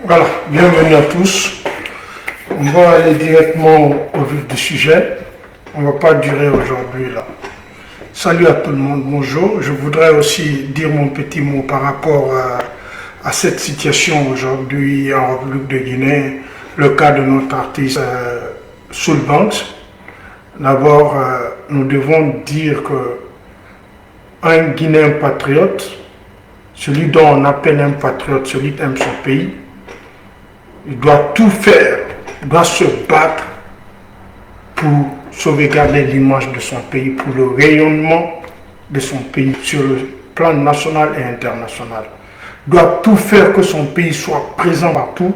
Voilà, bienvenue à tous. On va aller directement au vif du sujet. On ne va pas durer aujourd'hui là. Salut à tout le monde, bonjour. Je voudrais aussi dire mon petit mot par rapport à cette situation aujourd'hui en République de Guinée, le cas de notre artiste Soul Banks. D'abord, nous devons dire que un Guinéen patriote, celui dont on appelle un patriote, celui qui aime son pays, il doit tout faire, il doit se battre pour sauvegarder l'image de son pays, pour le rayonnement de son pays sur le plan national et international. Il doit tout faire que son pays soit présent partout,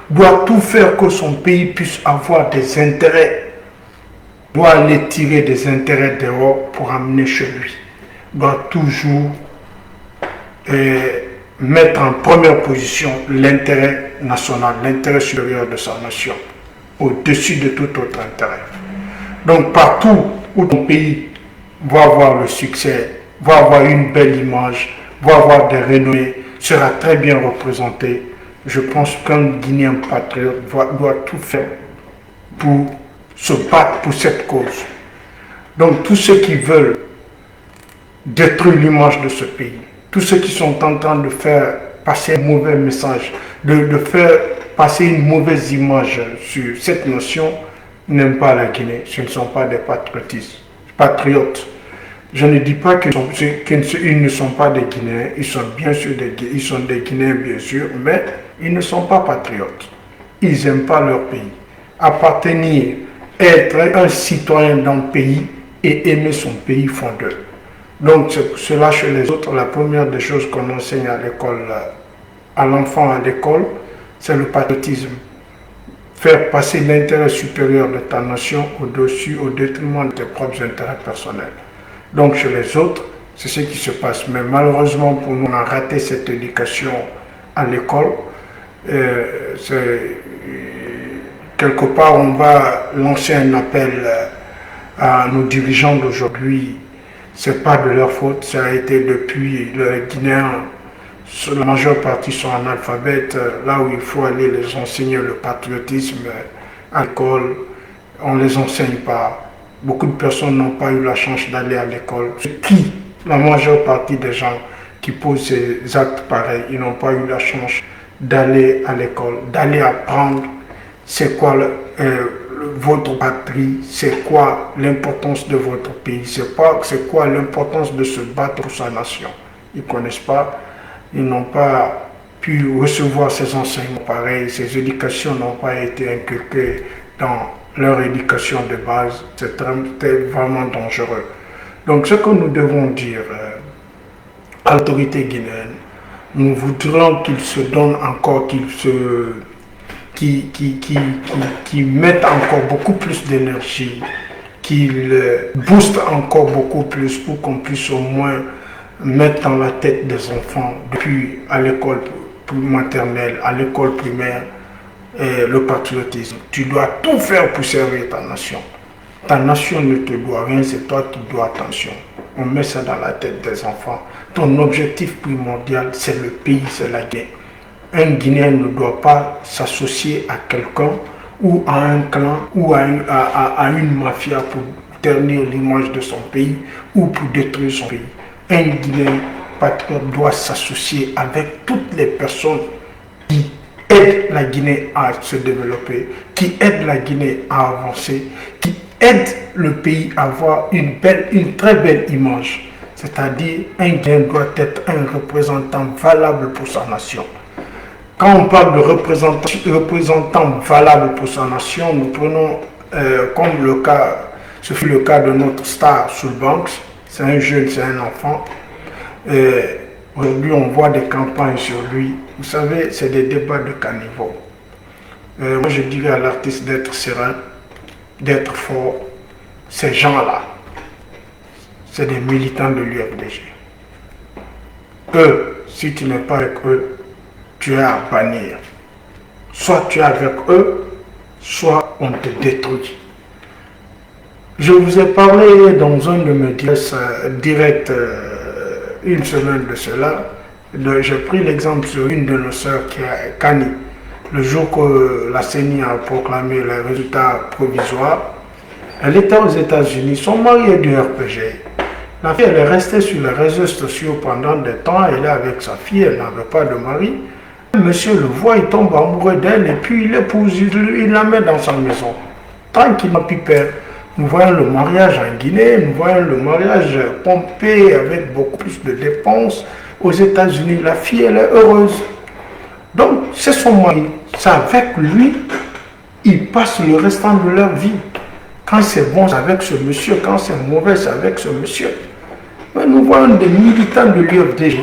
il doit tout faire que son pays puisse avoir des intérêts, il doit aller tirer des intérêts dehors pour amener chez lui. Il doit toujours mettre en première position l'intérêt national, l'intérêt supérieur de sa nation, au-dessus de tout autre intérêt. Donc partout où ton pays va avoir le succès, va avoir une belle image, va avoir des renommées, sera très bien représenté, je pense qu'un Guinéen patriote doit tout faire pour se battre pour cette cause. Donc tous ceux qui veulent détruire l'image de ce pays, tous ceux qui sont en train de faire passer un mauvais message, de faire passer une mauvaise image sur cette nation, n'aiment pas la Guinée. Ce ne sont pas des patriotes. Je ne dis pas qu'ils ne sont pas des Guinéens, ils sont bien sûr ils sont des Guinéens bien sûr, mais ils ne sont pas patriotes. Ils n'aiment pas leur pays. Appartenir, être un citoyen d'un pays et aimer son pays fondeur. Donc cela chez les autres, la première des choses qu'on enseigne à l'école, à l'enfant à l'école, c'est le patriotisme. Faire passer l'intérêt supérieur de ta nation au-dessus, au détriment de tes propres intérêts personnels. Donc chez les autres, c'est ce qui se passe. Mais malheureusement pour nous, on a raté cette éducation à l'école. Quelque part, on va lancer un appel à nos dirigeants d'aujourd'hui. Ce n'est pas de leur faute, ça a été depuis les Guinéens. La majeure partie sont analphabètes, là où il faut aller les enseigner le patriotisme à l'école, on ne les enseigne pas. Beaucoup de personnes n'ont pas eu la chance d'aller à l'école. Qui, la majeure partie des gens qui posent ces actes pareils, ils n'ont pas eu la chance d'aller à l'école, d'aller apprendre c'est quoi votre patrie, c'est quoi l'importance de votre pays, c'est quoi l'importance de se battre pour sa nation. Ils ne connaissent pas. Ils n'ont pas pu recevoir ces enseignements pareils, ces éducations n'ont pas été inculquées dans leur éducation de base. C'est vraiment dangereux. Donc ce que nous devons dire à l'autorité guinéenne, nous voudrions qu'ils se donnent encore, qu'ils mettent encore beaucoup plus d'énergie, qu'ils boostent encore beaucoup plus pour qu'on puisse au moins mettre dans la tête des enfants, depuis à l'école maternelle, à l'école primaire, le patriotisme. Tu dois tout faire pour servir ta nation. Ta nation ne te doit rien, c'est toi qui dois attention. On met ça dans la tête des enfants. Ton objectif primordial, c'est le pays, c'est la guerre. Un Guinéen ne doit pas s'associer à quelqu'un ou à un clan ou à une mafia pour ternir l'image de son pays ou pour détruire son pays. Un Guinéen patriote doit s'associer avec toutes les personnes qui aident la Guinée à se développer, qui aident la Guinée à avancer, qui aident le pays à avoir une très belle image. C'est-à-dire, un Guinéen doit être un représentant valable pour sa nation. Quand on parle de représentant valable pour sa nation, nous prenons comme le cas, ce fut le cas de notre star Soulbanks. C'est un jeune, c'est un enfant. Aujourd'hui, on voit des campagnes sur lui. Vous savez, c'est des débats de caniveau. Moi, je dirais à l'artiste d'être serein, d'être fort. Ces gens-là, c'est des militants de l'UFDG. Eux, si tu n'es pas avec eux, tu es à bannir. Soit tu es avec eux, soit on te détruit. Je vous ai parlé dans un de mes directs une semaine de cela. J'ai pris l'exemple sur une de nos sœurs qui est Kani. Le jour que la CENI a proclamé les résultats provisoires, elle était aux États-Unis. Son mari est du RPG. La fille, elle est restée sur les réseaux sociaux pendant des temps. Elle est avec sa fille, elle n'avait pas de mari. Monsieur le voit, il tombe amoureux d'elle et puis il l'épouse, il la met dans sa maison. Tranquillement, pipère. Nous voyons le mariage en Guinée, nous voyons le mariage pompé avec beaucoup plus de dépenses. Aux États-Unis, la fille, elle est heureuse. Donc, c'est son mari. C'est avec lui, ils passent le restant de leur vie. Quand c'est bon, c'est avec ce monsieur. Quand c'est mauvais, c'est avec ce monsieur. Mais nous voyons des militants de l'UFDG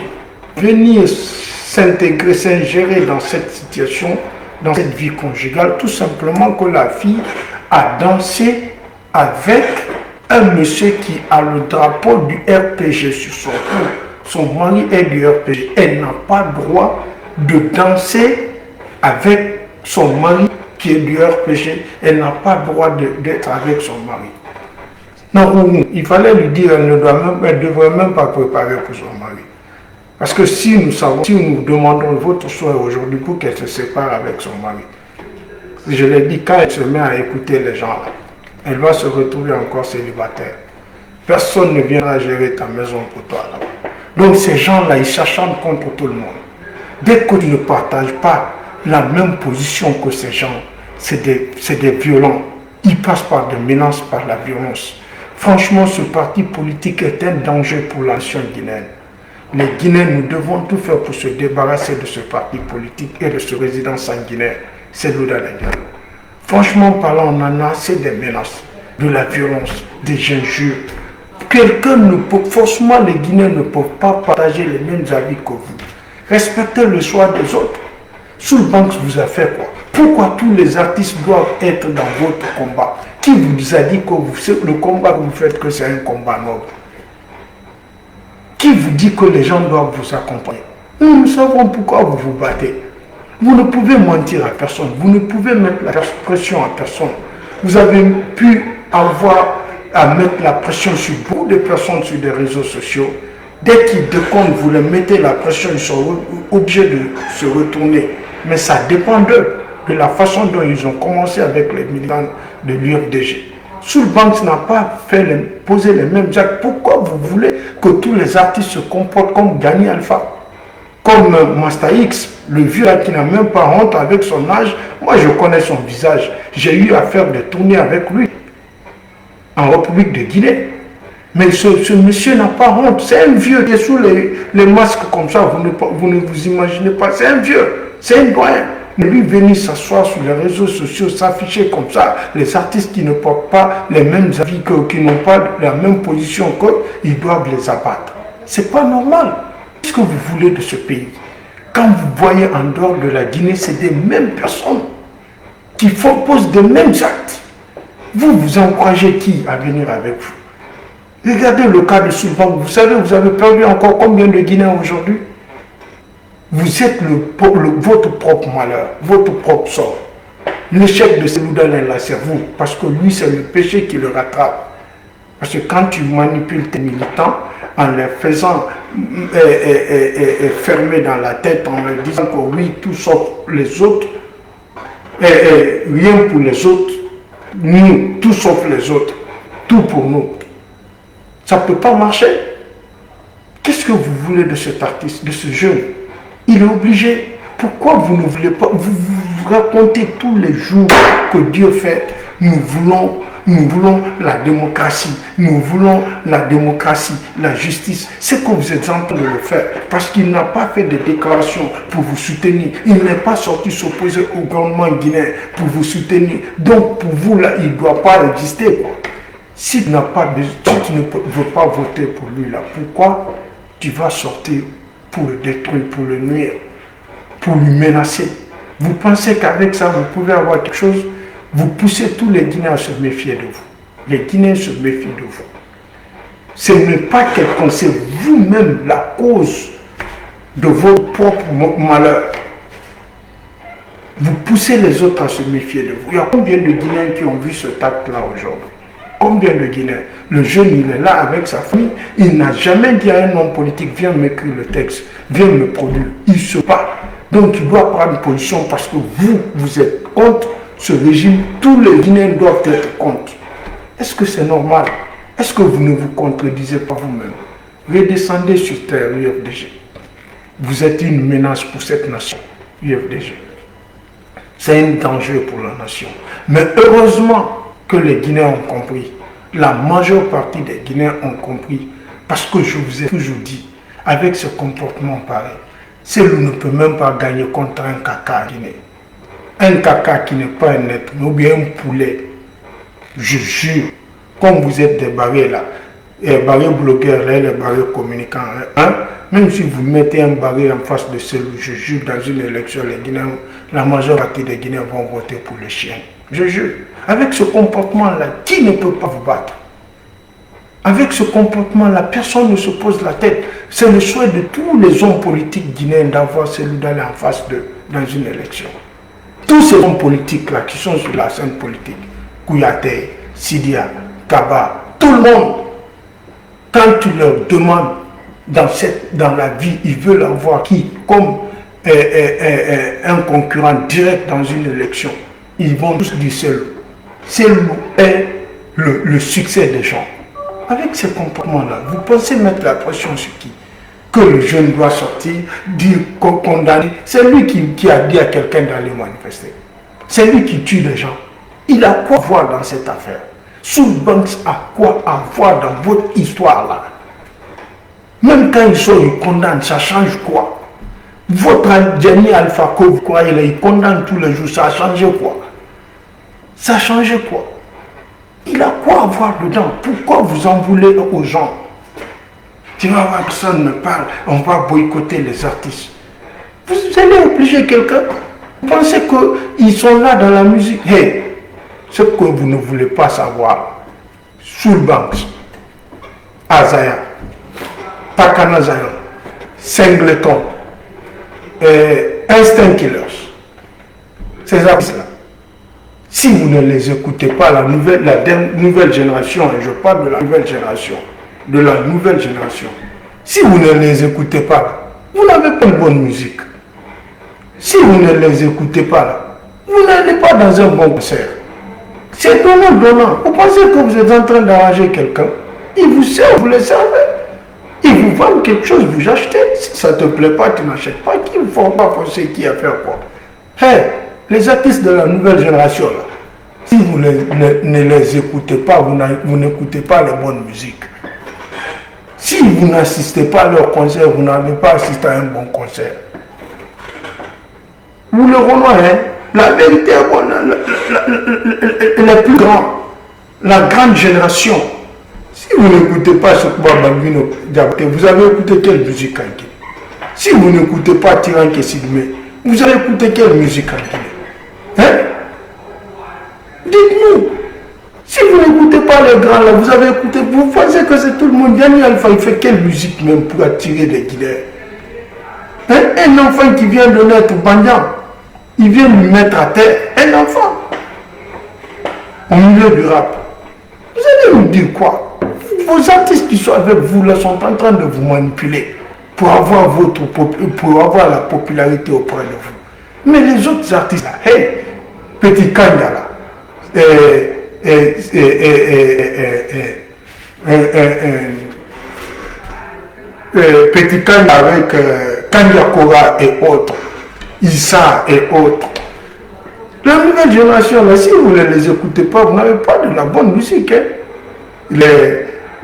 venir s'intégrer, s'ingérer dans cette situation, dans cette vie conjugale, tout simplement que la fille a dansé avec un monsieur qui a le drapeau du RPG sur son cou. Son mari est du RPG. Elle n'a pas le droit de danser avec son mari qui est du RPG. Elle n'a pas le droit d'être avec son mari. Non, il fallait lui dire elle ne devrait même pas préparer pour son mari. Parce que si nous demandons votre souhait aujourd'hui pour qu'elle se sépare avec son mari, je l'ai dit, quand elle se met à écouter les gens là, elle va se retrouver encore célibataire. Personne ne viendra gérer ta maison pour toi là. Donc ces gens-là, ils s'acharnent contre tout le monde. Dès que tu ne partages pas la même position que ces gens, c'est des violents. Ils passent par des menaces, par la violence. Franchement, ce parti politique est un danger pour la nation guinéenne. Les Guinéens, nous devons tout faire pour se débarrasser de ce parti politique et de ce résident sanguinaire, c'est Louda Diallo. Franchement parlant, on en a assez des menaces, de la violence, des injures. Quelqu'un ne peut, forcément les Guinéens ne peuvent pas partager les mêmes avis que vous. Respectez le choix des autres. Soulbanks vous a fait quoi? Pourquoi tous les artistes doivent être dans votre combat? Qui vous a dit que le combat que vous faites, que c'est un combat noble? Qui vous dit que les gens doivent vous accompagner? Nous savons pourquoi vous vous battez. Vous ne pouvez mentir à personne. Vous ne pouvez mettre la pression à personne. Vous avez pu avoir à mettre la pression sur beaucoup de personnes sur des réseaux sociaux. Dès qu'ils décomptent, vous les mettez la pression, ils sont obligés de se retourner. Mais ça dépend d'eux, de la façon dont ils ont commencé avec les militants de l'UFDG. Soulbanks n'a pas posé les mêmes actes. Pourquoi vous voulez que tous les artistes se comportent comme Gani Alpha, comme Master X, le vieux qui n'a même pas honte avec son âge? Moi, je connais son visage. J'ai eu à faire des tournées avec lui en République de Guinée. Mais ce monsieur n'a pas honte. C'est un vieux qui est sous les masques comme ça. Vous ne vous imaginez pas. C'est un vieux. C'est un doyen. Mais lui venir s'asseoir sur les réseaux sociaux, s'afficher comme ça, les artistes qui ne portent pas les mêmes avis qui n'ont pas la même position qu'eux, ils doivent les abattre. C'est pas normal. Qu'est-ce que vous voulez de ce pays? Quand vous voyez en dehors de la Guinée, c'est des mêmes personnes qui posent des mêmes actes. Vous encouragez qui à venir avec vous? Regardez le cas de Soulbanks. Vous savez, vous avez perdu encore combien de Guinéens aujourd'hui? Vous êtes votre propre malheur, votre propre sort. L'échec de Louda là, c'est vous. Parce que lui, c'est le péché qui le rattrape. Parce que quand tu manipules tes militants, en les faisant fermer dans la tête, en leur disant que oui, tout sauf les autres, rien pour les autres, nous, tout sauf les autres, tout pour nous. Ça ne peut pas marcher. Qu'est-ce que vous voulez de cet artiste, de ce jeune? Il est obligé. Pourquoi vous ne voulez pas, vous racontez tous les jours que Dieu fait, nous voulons la démocratie, nous voulons la démocratie, la justice. C'est que vous êtes en train de le faire parce qu'il n'a pas fait de déclaration pour vous soutenir. Il n'est pas sorti s'opposer au gouvernement guinéen pour vous soutenir. Donc pour vous là, il ne doit pas exister. Si tu ne veux pas voter pour lui là, pourquoi tu vas sortir pour le détruire, pour le nuire, pour lui menacer? Vous pensez qu'avec ça, vous pouvez avoir quelque chose? Vous poussez tous les Guinéens à se méfier de vous. Les Guinéens se méfient de vous. Ce n'est pas quelqu'un, c'est vous-même la cause de votre propre malheur. Vous poussez les autres à se méfier de vous. Il y a combien de Guinéens qui ont vu ce acte-là aujourd'hui? Combien de Guinéens? Le jeune, il est là avec sa famille. Il n'a jamais dit à un homme politique, viens m'écrire le texte, viens me produire. Il se bat. Donc il doit prendre position parce que vous êtes contre ce régime. Tous les Guinéens doivent être contre. Est-ce que c'est normal? Est-ce que vous ne vous contredisez pas vous-même? Redescendez sur terre, UFDG. Vous êtes une menace pour cette nation, UFDG. C'est un danger pour la nation. Mais heureusement que les Guinéens ont compris. La majeure partie des Guinéens ont compris. Parce que je vous ai toujours dit, avec ce comportement pareil, Cellou ne peut même pas gagner contre un caca guinéen. Un caca qui n'est pas un être, ou bien un poulet. Je jure, comme vous êtes des barrés là, les barrés blogueurs, là, les barrés communicants, hein, même si vous mettez un barré en face de Cellou, je jure, dans une élection, les Guinéens, la majeure partie des Guinéens vont voter pour le chien. Je jure. Avec ce comportement-là, qui ne peut pas vous battre? Avec ce comportement-là, personne ne se pose la tête. C'est le souhait de tous les hommes politiques guinéens d'avoir Cellou Dalein en face d'eux dans une élection. Tous ces hommes politiques-là qui sont sur la scène politique, Kouyaté, Sidia, Kaba, tout le monde, quand tu leur demandes dans la vie, ils veulent avoir qui comme un concurrent direct dans une élection, ils vont tous dire Cellou. Cellou est le succès des gens. Avec ces comportements-là, vous pensez mettre la pression sur qui? Que le jeune doit sortir, dire condamner. C'est lui qui a dit à quelqu'un d'aller manifester. C'est lui qui tue les gens. Il a quoi voir dans cette affaire? Soul Banks a quoi à voir dans votre histoire là? Même quand ils condamnent, ça change quoi? Votre dernier Alpha Cove, quoi, il condamne tous les jours, ça a changé quoi? Ça a changé quoi? Il a quoi à voir dedans? Pourquoi vous en voulez aux gens? Tu vas voir, personne ne parle, on va boycotter les artistes. Vous allez obliger quelqu'un? Vous pensez qu'ils sont là dans la musique? Hey, ce que vous ne voulez pas savoir, Soul Banks, Azaya, Takana Zion, Singleton, Instinct Killers, ces artistes-là, si vous ne les écoutez pas, la nouvelle génération, et je parle de la nouvelle génération, si vous ne les écoutez pas, vous n'avez pas de bonne musique. Si vous ne les écoutez pas là, vous n'allez pas dans un bon concert. C'est donnant. Vous pensez que vous êtes en train d'arranger quelqu'un, il vous sert, vous le servez. Il vous vend quelque chose, vous achetez. Si ça ne te plaît pas, tu n'achètes pas. Qui ne faut pas forcer qui à faire quoi? Hey, les artistes de la nouvelle génération là, si vous ne les écoutez pas, vous n'écoutez pas la bonne musique. Si vous n'assistez pas à leur concert, vous n'avez pas assisté à un bon concert. Vous le rejoignez, la vérité est bonne, les plus grands, la grande génération. Si vous n'écoutez pas ce que Bambino Diabaté, vous avez écouté quelle musique en Guinée? Si vous n'écoutez pas Tiranke Sidmé, vous avez écouté quelle musique en Guinée? Hein? Dites-nous. Si vous n'écoutez pas les grands là, vous avez écouté, vous pensez que c'est tout le monde. Yanni Alpha, il fait quelle musique même pour attirer les Guinéens? Hein? Un enfant qui vient de naître bandant, il vient lui mettre à terre, un enfant, au milieu du rap. Vous allez nous dire quoi? Vos artistes qui sont avec vous là sont en train de vous manipuler pour avoir la popularité auprès de vous. Mais les autres artistes là, hey, Petit Kanda là, Petit Kanda avec Kanda Kora et autres, Issa et autres. La nouvelle génération, là, si vous ne les écoutez pas, vous n'avez pas de la bonne musique. Hein?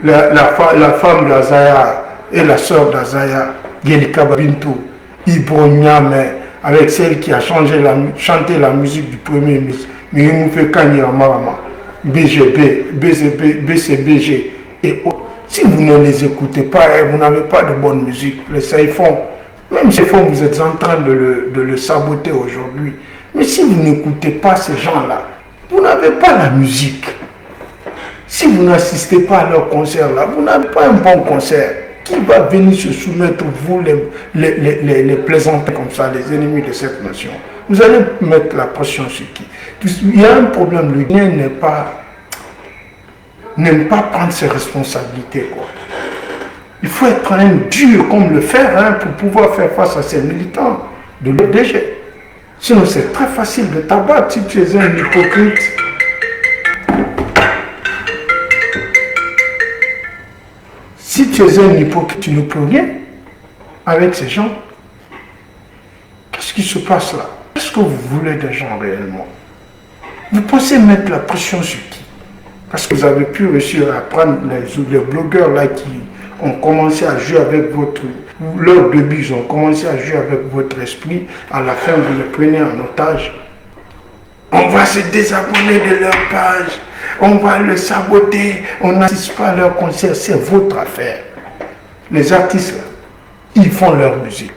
La femme d'Azaya et la soeur d'Azaya, Gelika Babintou, Ibro Nyame, avec celle qui a chanté la musique du premier ministre, Mimoufe Kanyira Marama, BCBG et autres. Si vous ne les écoutez pas, vous n'avez pas de bonne musique. Les Saïfons, même ces fonds, vous êtes en train de le saboter aujourd'hui. Mais si vous n'écoutez pas ces gens-là, vous n'avez pas la musique. Si vous n'assistez pas à leur concert là, vous n'avez pas un bon concert. Qui va venir se soumettre, vous, les plaisantins comme ça, les ennemis de cette nation? Vous allez mettre la pression sur qui? Il y a un problème, le Guinéen n'aime pas prendre ses responsabilités, quoi. Il faut être un dur comme le fer, hein, pour pouvoir faire face à ces militants de l'ODG. Sinon, c'est très facile de t'abattre si tu es un hypocrite. Si tu es un hypocrite, tu ne peux rien avec ces gens. Qu'est-ce qui se passe là? Qu'est-ce que vous voulez des gens réellement? Vous pensez mettre la pression sur qui? Parce que vous avez pu réussir à prendre les blogueurs là qui ont commencé à jouer avec leur début, ils ont commencé à jouer avec votre esprit. À la fin, vous les prenez en otage. On va se désabonner de leur page. On va le saboter. On n'assiste pas à leur concert. C'est votre affaire. Les artistes, là, ils font leur musique.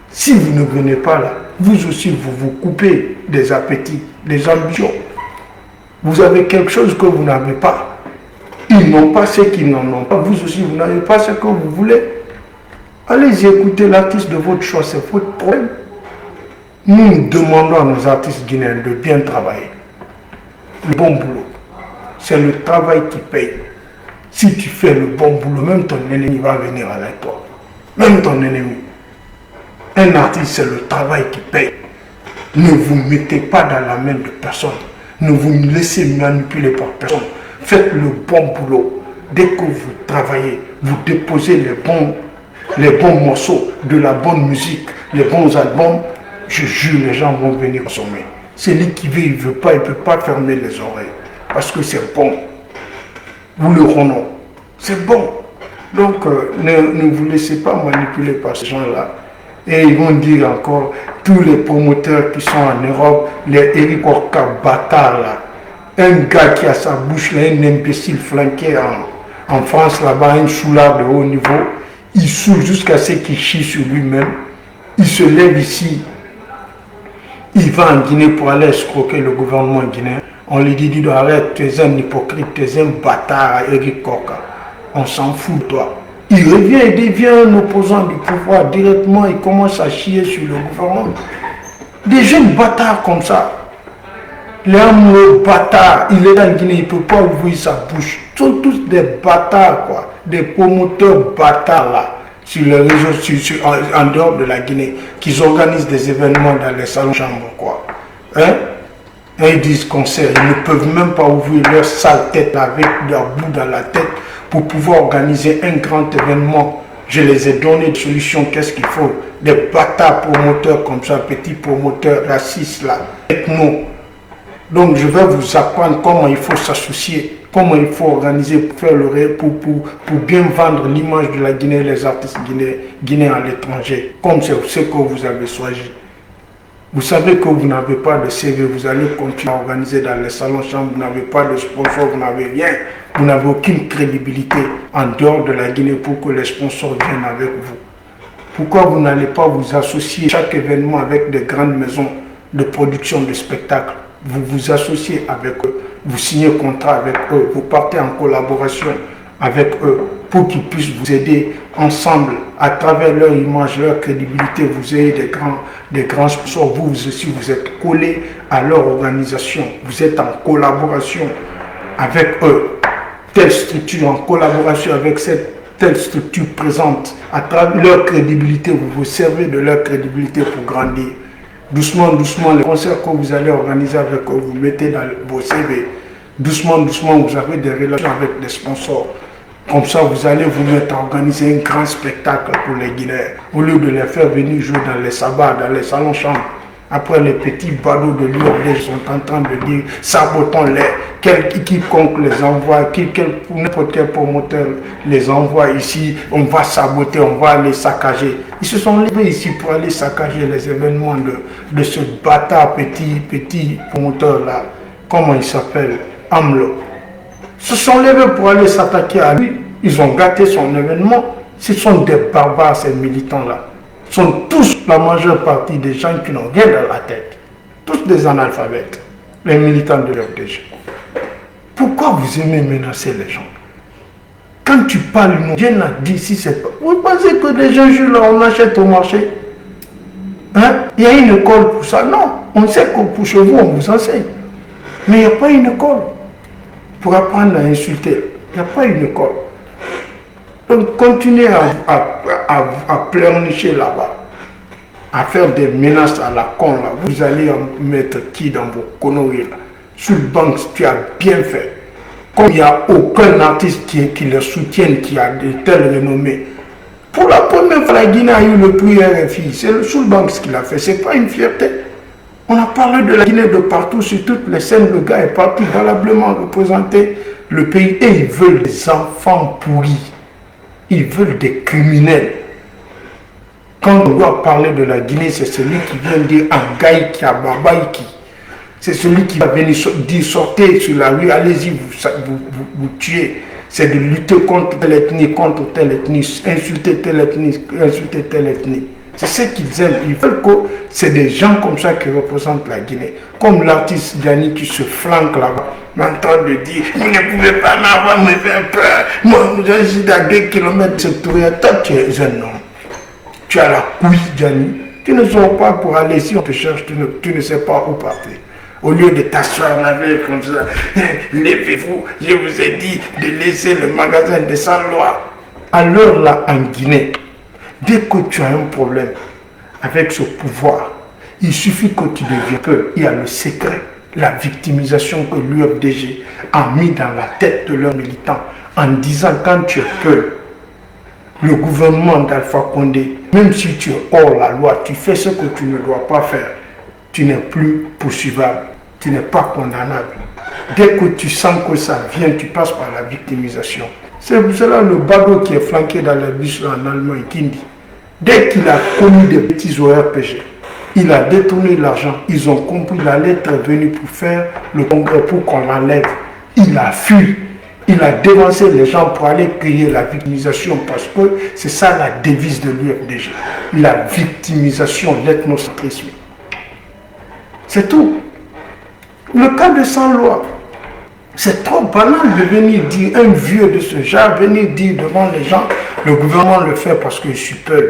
Si vous ne venez pas là, vous aussi, vous vous coupez des appétits, des ambitions. Vous avez quelque chose que vous n'avez pas. Ils n'ont pas ce qu'ils n'en ont pas. Vous aussi, vous n'avez pas ce que vous voulez. Allez-y écouter l'artiste de votre choix, c'est votre problème. Nous demandons à nos artistes guinéens de bien travailler. Le bon boulot. C'est le travail qui paye. Si tu fais le bon boulot, même ton ennemi va venir avec toi. Même ton ennemi. Un artiste, c'est le travail qui paye. Ne vous mettez pas dans la main de personne. Ne vous laissez manipuler par personne. Faites le bon boulot. Dès que vous travaillez, vous déposez les bons morceaux, de la bonne musique, les bons albums, je jure, les gens vont venir consommer. Celui qui veut, il ne veut pas, il ne peut pas fermer les oreilles. Parce que c'est bon. vous le rendons. C'est bon. Donc, ne vous laissez pas manipuler par ces gens-là. Et ils vont dire encore, tous les promoteurs qui sont en Europe, les Eric Orca bâtards là, un gars qui a sa bouche là, un imbécile flanqué en France là-bas, un soulard de haut niveau, il saoule jusqu'à ce qu'il chie sur lui-même, il se lève ici, il va en Guinée pour aller escroquer le gouvernement guinéen. On lui dit, arrête, tu es un hypocrite, tu es un bâtard, Eric Orca. On s'en fout de toi. Il revient et devient un opposant du pouvoir directement, il commence à chier sur le gouvernement. Des jeunes bâtards comme ça. Les amoureux bâtards, il est en Guinée, il ne peut pas ouvrir sa bouche. Ils sont tous des bâtards, quoi. Des promoteurs bâtards là, sur les réseaux, en dehors de la Guinée, qui organisent des événements dans les salons chambres, quoi. Hein? Et ils disent concert, ils ne peuvent même pas ouvrir leur sale tête avec leur bout dans la tête pour pouvoir organiser un grand événement. Je les ai donné des solutions, qu'est-ce qu'il faut? Des bâtards promoteurs comme ça, petits promoteurs racistes là, ethno. Donc je vais vous apprendre comment il faut s'associer, comment il faut organiser pour faire le rêve, pour bien vendre l'image de la Guinée, les artistes guinéens à l'étranger, comme c'est ce que vous avez choisi. Vous savez que vous n'avez pas de CV, vous allez continuer à organiser dans les salons chambres, vous n'avez pas de sponsor, vous n'avez rien, vous n'avez aucune crédibilité en dehors de la Guinée pour que les sponsors viennent avec vous. Pourquoi vous n'allez pas vous associer à chaque événement avec des grandes maisons de production de spectacles? Vous vous associez avec eux, vous signez un contrat avec eux, vous partez en collaboration avec eux pour qu'ils puissent vous aider ensemble à travers leur image, leur crédibilité. Vous ayez des grands sponsors, vous aussi vous êtes collés à leur organisation, vous êtes en collaboration avec eux, telle structure, en collaboration avec telle structure présente, à travers leur crédibilité, vous vous servez de leur crédibilité pour grandir. Doucement, doucement, les concerts que vous allez organiser avec eux, vous mettez dans vos CV. Doucement, doucement, vous avez des relations avec des sponsors. Comme ça, vous allez vous mettre à organiser un grand spectacle pour les Guinéens. Au lieu de les faire venir jouer dans les sabbats, dans les salons chambres. Après, les petits badauds de l'URD sont en train de dire sabotons-les. Quiconque les envoie, n'importe quel promoteur les envoie ici, on va saboter, on va aller saccager. Ils se sont levés ici pour aller saccager les événements de ce bâtard petit promoteur-là. Comment il s'appelle? Amlo. Se sont levés pour aller s'attaquer à lui. Ils ont gâté son événement. Ce sont des barbares, ces militants-là. Ce sont tous, la majeure partie des gens qui n'ont rien dans la tête. Tous des analphabètes. Les militants de l'UFDG. Pourquoi vous aimez menacer les gens? Quand tu parles, nous, Dieu l'a dit, si c'est pas... Vous pensez que des gens jouent là, on achète au marché? Hein? Il y a une école pour ça? Non. On sait que pour chez vous, on vous enseigne. Mais il n'y a pas une école pour apprendre à insulter. Il n'y a pas une école. Donc continuez à pleurnicher là-bas, à faire des menaces à la con là. Vous allez en mettre qui dans vos conneries là? Sur le banc, tu as bien fait. Comme il n'y a aucun artiste qui le soutienne, qui a de telles renommées. Pour la première fois, la Guinée a eu le prix RFI. C'est sur le banc ce qu'il a fait. Ce n'est pas une fierté. On a parlé de la Guinée de partout, sur toutes les scènes. Le gars est parti valablement représenter le pays. Et ils veulent des enfants pourris. Ils veulent des criminels. Quand on doit parler de la Guinée, c'est celui qui vient dire Angaï qui a Babaïki. C'est celui qui va venir dire sortez sur la rue, allez-y, vous tuez. C'est de lutter contre telle ethnie, insulter telle ethnie. C'est ce qu'ils aiment. Ils veulent que c'est des gens comme ça qui représentent la Guinée. Comme l'artiste Gianni qui se flanque là-bas, en train de dire vous ne pouvez pas m'avoir, me faire peur. Moi, je suis à 2 km de ce tour. Toi, tu es un homme. Tu as la couille, Gianni. Tu ne sors pas pour aller, si on te cherche, tu ne sais pas où partir. Au lieu de t'asseoir avec comme ça, levez-vous, je vous ai dit de laisser le magasin de sans loi. Alors là, en Guinée, dès que tu as un problème avec ce pouvoir, il suffit que tu deviens peur. Il y a le secret, la victimisation que l'UFDG a mis dans la tête de leurs militants en disant quand tu es peur, le gouvernement d'Alpha Condé, même si tu es hors la loi, tu fais ce que tu ne dois pas faire, tu n'es plus poursuivable, tu n'es pas condamnable. Dès que tu sens que ça vient, tu passes par la victimisation. C'est cela le badaud qui est flanqué dans les bus là, en Allemagne qui dit. Dès qu'il a commis des petits horaires péchés, il a détourné l'argent. Ils ont compris, la lettre est venue pour faire le congrès, pour qu'on l'enlève. Il a fui. Il a dévancé les gens pour aller crier la victimisation parce que c'est ça la devise de l'UFDG. La victimisation, l'ethnocentrisme. C'est tout. Le cas de Sans-Loi, c'est trop banal de venir dire, un vieux de ce genre, venir dire devant les gens, le gouvernement le fait parce que je suis peur,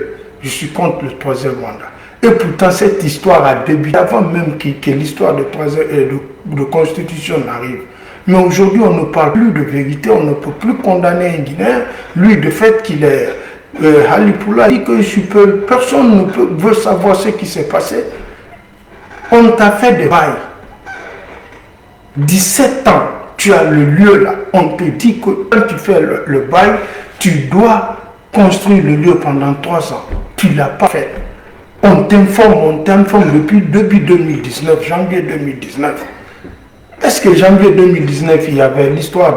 je suis contre le troisième mandat. Et pourtant, cette histoire a débuté avant même que l'histoire de constitution n'arrive. Mais aujourd'hui, on ne parle plus de vérité, on ne peut plus condamner un Guinéen. Lui, de fait qu'il est Halipoula, dit que je suis peur, personne ne veut savoir ce qui s'est passé. On t'a fait des bails. 17 ans, tu as le lieu là. On te dit que quand tu fais le bail, tu dois construire le lieu pendant 3 ans. Tu ne l'as pas fait. On t'informe depuis 2019, janvier 2019. Est-ce que janvier 2019, il y avait l'histoire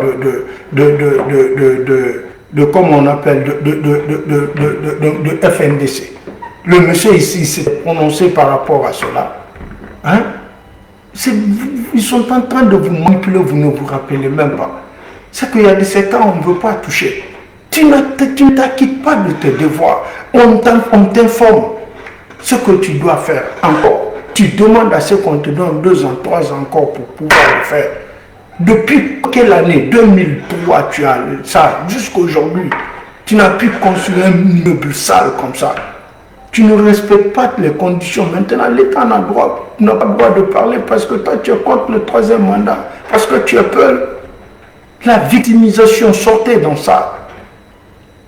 de comment on appelle, de FNDC? Le monsieur ici s'est prononcé par rapport à cela. Hein? Ils sont en train de vous manipuler, vous ne vous rappelez même pas. C'est qu'il y a de ces cas, on ne veut pas toucher. Tu ne t'acquittes pas de tes devoirs. On t'informe ce que tu dois faire encore. Tu demandes à ce qu'on te donne 2 ans, 3 ans encore pour pouvoir le faire. Depuis quelle année? 2003, tu as ça, jusqu'aujourd'hui. Tu n'as pu construire un immeuble sale comme ça. Tu ne respectes pas les conditions. Maintenant, l'État n'a pas le droit de parler parce que toi, tu es contre le troisième mandat. Parce que tu as peur. La victimisation sortait dans ça.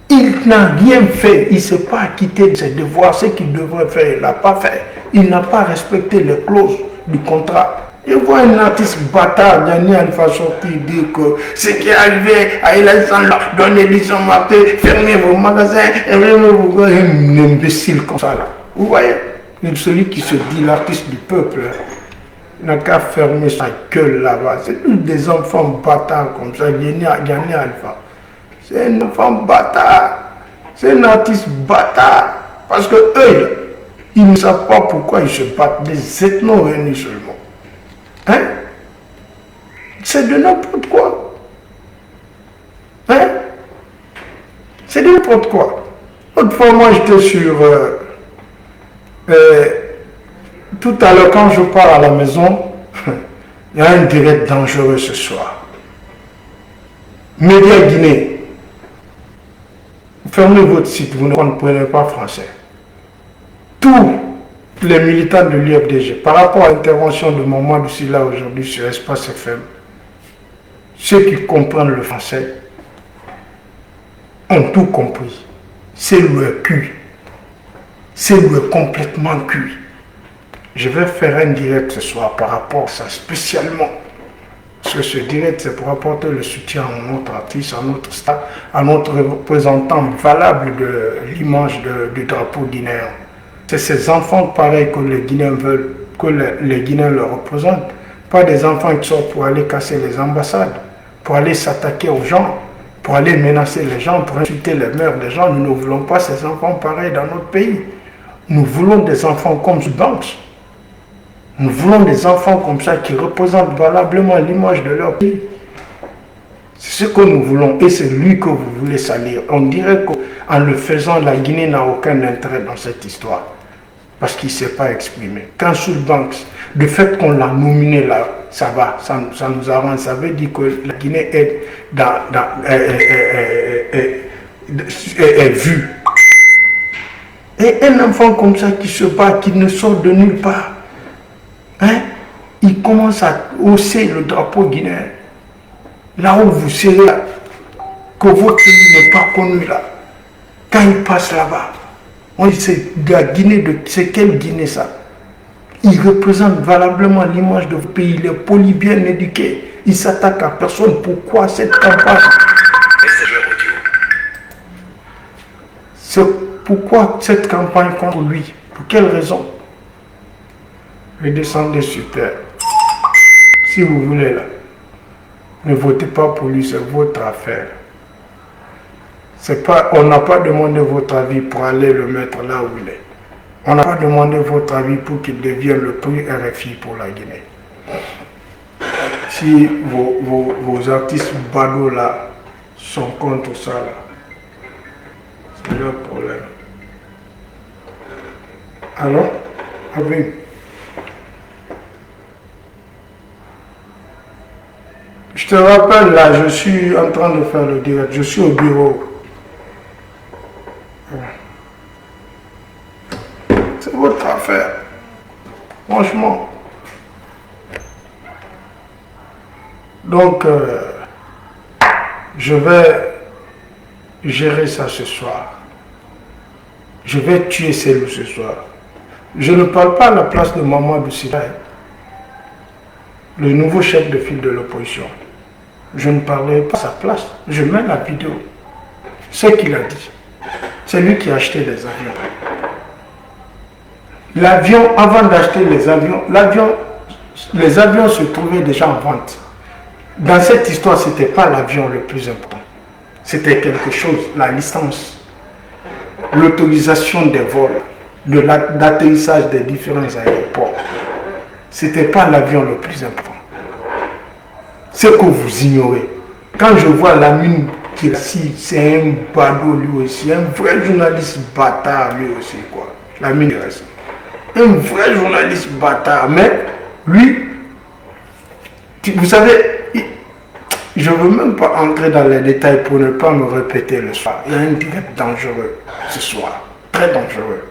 Il n'a rien fait. Il ne s'est pas acquitté de ses devoirs. Ce qu'il devrait faire, il ne l'a pas fait. Il n'a pas respecté les clauses du contrat. Je vois un artiste bâtard, Daniel Alpha sortir dire que ce qui est arrivé à Alassane, donnez Lisson Martin, fermez vos magasins, un imbécile comme ça là. Vous voyez, celui qui se dit l'artiste du peuple, il n'a qu'à fermer sa gueule là-bas. C'est tous des enfants bâtards comme ça, Daniel Alpha. C'est un enfant bâtard, c'est un artiste bâtard. Parce que eux, ils ne savent pas pourquoi ils se battent, des ethno-réunis seulement. Hein? C'est de n'importe quoi. Hein? C'est de n'importe quoi. L'autre fois, moi, j'étais sur... tout à l'heure, quand je pars à la maison, il y a un direct dangereux ce soir. Média Guinée. Fermez votre site, vous ne comprenez pas français. Tous les militants de l'UFDG, par rapport à l'intervention de Mamadou Sylla aujourd'hui sur Espace FM, ceux qui comprennent le français ont tout compris. C'est le cul. C'est le complètement cuit. Je vais faire un direct ce soir par rapport à ça spécialement. Parce que ce direct, c'est pour apporter le soutien à notre artiste, à notre star, à notre représentant valable de l'image du drapeau guinéen. C'est ces enfants pareils que les Guinéens veulent, que les Guinéens leur représentent. Pas des enfants qui sortent pour aller casser les ambassades, pour aller s'attaquer aux gens, pour aller menacer les gens, pour insulter les mères des gens. Nous ne voulons pas ces enfants pareils dans notre pays. Nous voulons des enfants comme Banks. Nous voulons des enfants comme ça qui représentent valablement l'image de leur pays. C'est ce que nous voulons et c'est lui que vous voulez salir. On dirait qu'en le faisant, la Guinée n'a aucun intérêt dans cette histoire. Parce qu'il ne s'est pas exprimé. Quand Banks, le fait qu'on l'a nominé là, ça va, ça nous arrange. Ça veut dire que la Guinée est vue. Et un enfant comme ça qui se bat, qui ne sort de nulle part, hein, il commence à hausser le drapeau guinéen. Là où vous serez là, que votre pays n'est pas connu là. Quand il passe là-bas, on dit c'est la Guinée, c'est quelle Guinée ça? Il représente valablement l'image de votre pays, il est poli, bien éduqué, il s'attaque à personne. Pourquoi cette campagne? Pourquoi cette campagne contre lui? Pour quelle raison? Redescendez sur terre. Si vous voulez là. Ne votez pas pour lui, c'est votre affaire. On n'a pas demandé votre avis pour aller le mettre là où il est. On n'a pas demandé votre avis pour qu'il devienne le prix RFI pour la Guinée. Si vos artistes badauds là sont contre ça, là, c'est leur problème. Alors, Abim, je te rappelle là, je suis en train de faire le direct, je suis au bureau. C'est votre affaire. Franchement. Donc, je vais gérer ça ce soir. Je vais tuer Cellou ce soir. Je ne parle pas à la place de Mamadou Sida, le nouveau chef de file de l'opposition. Je ne parlerai pas à sa place. Je mets la vidéo. Ce qu'il a dit. C'est lui qui a acheté les avions. L'avion, avant d'acheter les avions se trouvaient déjà en vente. Dans cette histoire, ce n'était pas l'avion le plus important. C'était quelque chose, la licence, l'autorisation des vols, d'atterrissage des différents aéroports. Ce n'était pas l'avion le plus important. Ce que vous ignorez, quand je vois Lamine Kirassi, c'est un badaud lui aussi, un vrai journaliste bâtard lui aussi, quoi. Lamine Kirassi. Un vrai journaliste bâtard, mais lui, vous savez, je ne veux même pas entrer dans les détails pour ne pas me répéter le soir. Il y a un direct dangereux ce soir, très dangereux.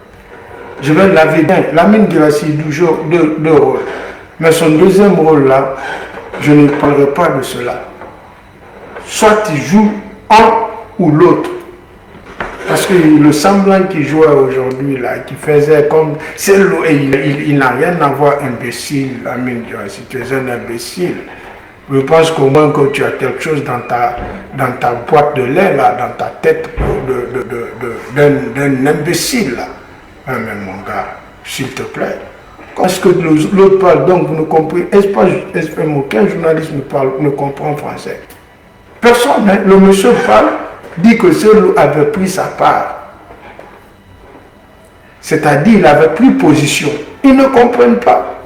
Je vais laver bien. Lamine Kirassi joue deux rôles, mais son deuxième rôle là, je ne parlerai pas de cela. Soit il joue un ou l'autre. Parce que le semblant qu'il jouait aujourd'hui, là, qui faisait comme... Il n'a rien à voir, imbécile, Lamine Kirassi, tu es un imbécile. Je pense qu'au moins que tu as quelque chose dans ta boîte de lait, là, dans ta tête d'un imbécile, là. Ah, mais mon gars, s'il te plaît. Est-ce que l'autre parle, donc vous ne comprenez? Est-ce qu'aucun journaliste ne comprend français? Personne, hein? Le monsieur parle, dit que Cellou avait pris sa part. C'est-à-dire il avait pris position. Ils ne comprennent pas.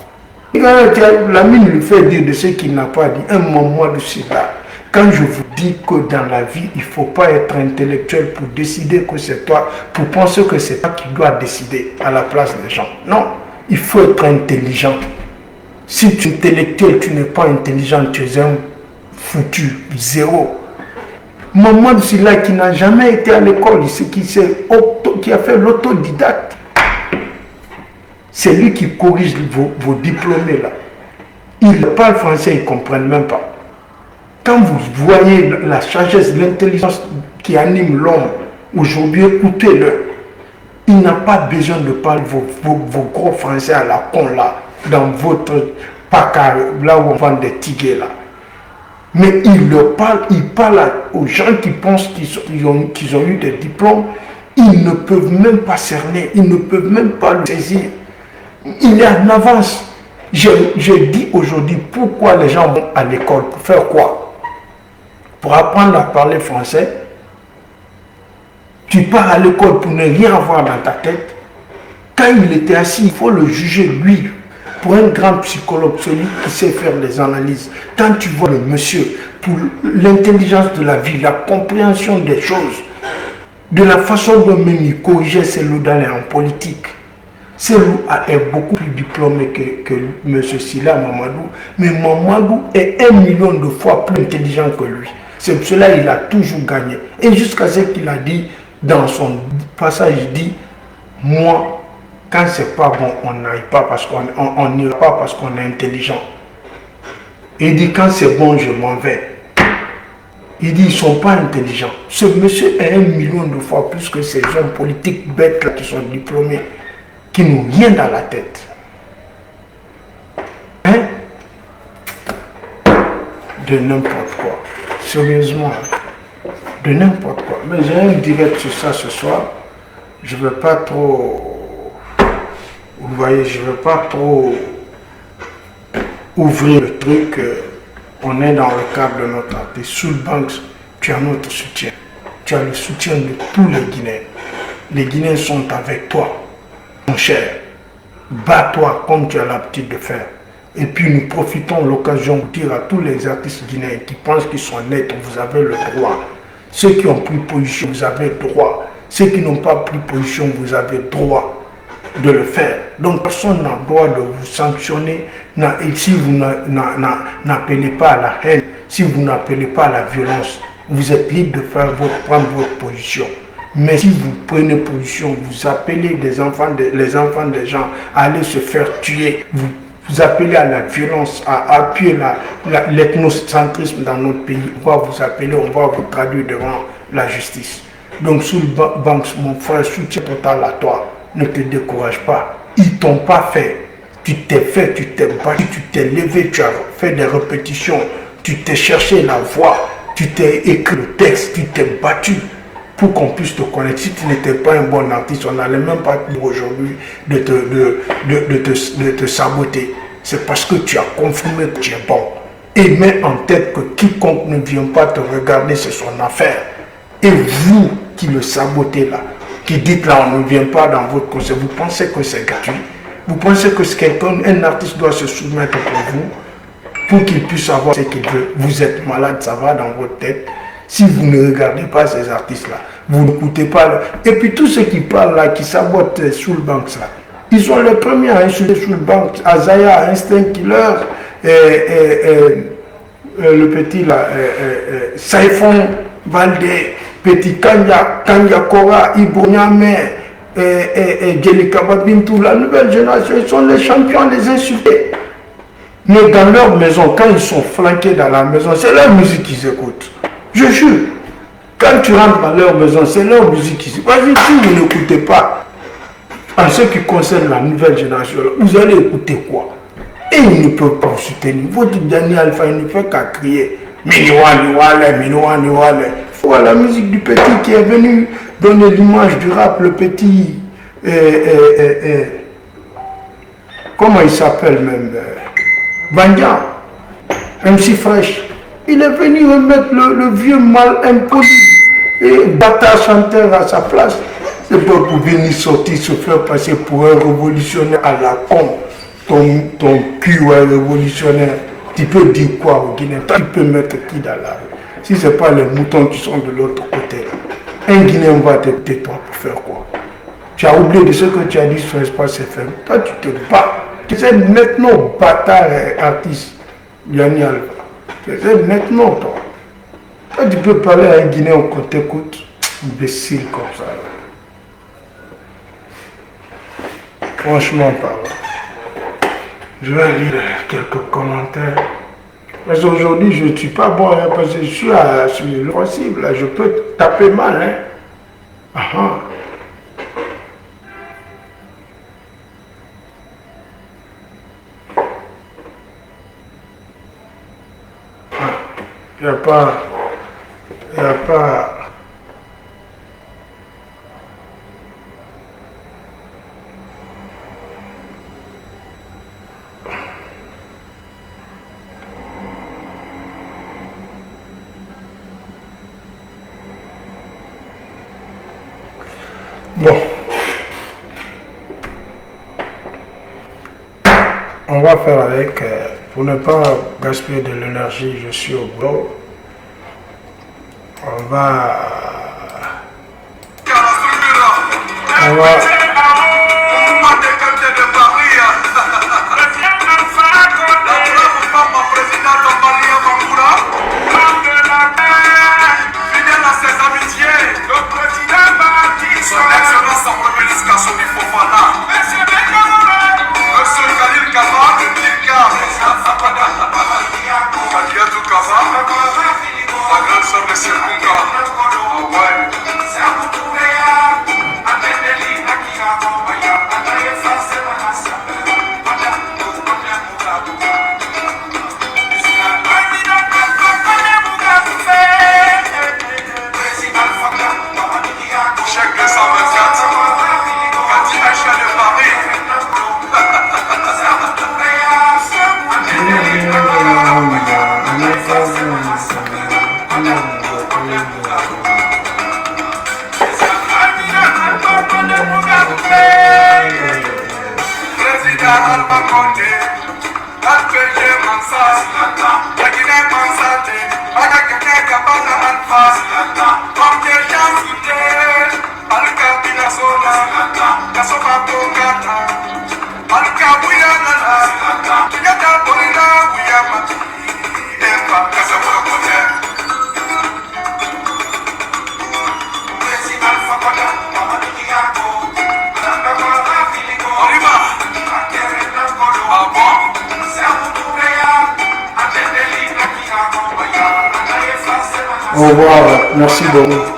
Lamine lui fait dire de ce qu'il n'a pas dit. Un moment de Sida. Quand je vous dis que dans la vie, il ne faut pas être intellectuel pour décider que c'est toi, pour penser que c'est toi qui dois décider à la place des gens. Non, il faut être intelligent. Si tu es intellectuel, tu n'es pas intelligent, tu es un foutu, zéro. Mamadou Sida qui n'a jamais été à l'école, qui a fait l'autodidacte. C'est lui qui corrige vos diplômés là. Ils parlent français, ils ne comprennent même pas. Quand vous voyez la sagesse, l'intelligence qui anime l'homme, aujourd'hui, écoutez-le. Il n'a pas besoin de parler vos gros français à la con là, dans votre pacar, là où on vend des tiguets là. Mais il parle aux gens qui pensent qu'ils ont eu des diplômes. Ils ne peuvent même pas cerner, ils ne peuvent même pas le saisir. Il est en avance. Je dis aujourd'hui pourquoi les gens vont à l'école. Pour faire quoi? Pour apprendre à parler français. Tu pars à l'école pour ne rien avoir dans ta tête. Quand il était assis, il faut le juger lui. Pour un grand psychologue, celui qui sait faire des analyses. Quand tu vois le monsieur, pour l'intelligence de la vie, la compréhension des choses, de la façon dont même il corrigeait Cellou Dalein en politique. Cellou est beaucoup plus diplômé que M. Sila Mamadou, mais Mamadou est 1 million de fois plus intelligent que lui. C'est pour cela qu'il a toujours gagné. Et jusqu'à ce qu'il a dit, dans son passage, il dit, moi, quand c'est pas bon, on n'aille pas parce qu'on n'ira pas parce qu'on est intelligent. Il dit, quand c'est bon, je m'en vais. Il dit, ils ne sont pas intelligents. Ce monsieur est 1 million de fois plus que ces gens politiques bêtes là qui sont diplômés, qui n'ont rien dans la tête. Hein? De n'importe quoi. Sérieusement. De n'importe quoi. Mais j'ai un direct sur ça ce soir. Je ne veux pas trop... Vous voyez, je ne veux pas trop ouvrir le truc. On est dans le cadre de notre artiste. Soul Banks, tu as notre soutien. Tu as le soutien de tous les Guinéens. Les Guinéens sont avec toi, mon cher. Bats-toi comme tu as l'habitude de faire. Et puis nous profitons de l'occasion de dire à tous les artistes guinéens qui pensent qu'ils sont nets, vous avez le droit. Ceux qui ont pris position, vous avez le droit. Ceux qui n'ont pas pris position, vous avez le droit de le faire. Donc personne n'a le droit de vous sanctionner. Et si vous n'appelez pas à la haine, si vous n'appelez pas à la violence, vous êtes libre de prendre votre position. Mais si vous prenez position, vous appelez les enfants des gens à aller se faire tuer, vous appelez à la violence, à appuyer l'ethnocentrisme dans notre pays, on va vous appeler, on va vous traduire devant la justice. Donc Soul Banks, mon frère, soutien total à toi. Ne te décourage pas. Ils t'ont pas fait. Tu t'es fait, tu t'es battu, tu t'es levé, tu as fait des répétitions, tu t'es cherché la voix, tu t'es écrit le texte, tu t'es battu pour qu'on puisse te connaître. Si tu n'étais pas un bon artiste, on n'allait même pas dire aujourd'hui de te saboter. C'est parce que tu as confirmé que tu es bon. Et mets en tête que quiconque ne vient pas te regarder, c'est son affaire. Et vous qui le sabotez là, qui dites là, on ne vient pas dans votre concert, vous pensez que c'est gratuit? Vous pensez que un artiste doit se soumettre pour vous, pour qu'il puisse avoir ce qu'il veut? Vous êtes malade, ça va dans votre tête. Si vous ne regardez pas ces artistes-là, vous n'écoutez pas. Et puis tous ceux qui parlent là, qui sabotent Soul Banks là, ils sont les premiers à insulter Soul Banks, Azaya, Instinct Killer, le petit là, Saifon Baldé, Petit Kanya Kora, Ibo Nyame, Djelika Babintou, la nouvelle génération, ils sont les champions des insultés. Mais dans leur maison, quand ils sont flanqués dans la maison, c'est leur musique qu'ils écoutent. Je jure, quand tu rentres dans leur maison, c'est leur musique qu'ils écoutent. Vas-y, si vous n'écoutez pas, en ce qui concerne la nouvelle génération, vous allez écouter quoi? Et ils ne peuvent pas vous soutenir. Votre Daniel Alpha, il ne fait qu'à crier Minoua Niwale, Minoua Niwale. Il faut la musique du petit qui est venu donner l'image du rap, le petit. Comment il s'appelle même? Bandia, MC Fresh. Il est venu remettre le vieux mal impoli et bâtard chanteur à sa place. C'est pas pour venir sortir, se faire passer pour un révolutionnaire à la con. Ton cul est révolutionnaire. Tu peux dire quoi au Guinéen? Tu peux mettre qui dans la rue? Si ce n'est pas les moutons qui sont de l'autre côté. Un Guinéen va t'écouter toi pour faire quoi? Tu as oublié de ce que tu as dit sur Espace FM. Toi tu te bats. Tu es maintenant bâtard artiste. Yanni Alva. Tu es maintenant toi. Toi tu peux parler à un Guinéen qu'on t'écoute. Imbécile comme ça. Franchement parlant. Je vais lire quelques commentaires. Mais aujourd'hui, je ne suis pas bon hein, parce que je suis sur le possible. Là, je peux taper mal. Hein. Ah, il n'y a pas. Bon, on va faire avec, pour ne pas gaspiller de l'énergie, je suis au boulot. On va Son Excellence en premier Gaston du Fofana. Monsieur Khalil Kaba de Milka. Kadiatou Kaba. La grande sœur de Sekunga. Ah ouais. Check this out, Au revoir, merci beaucoup.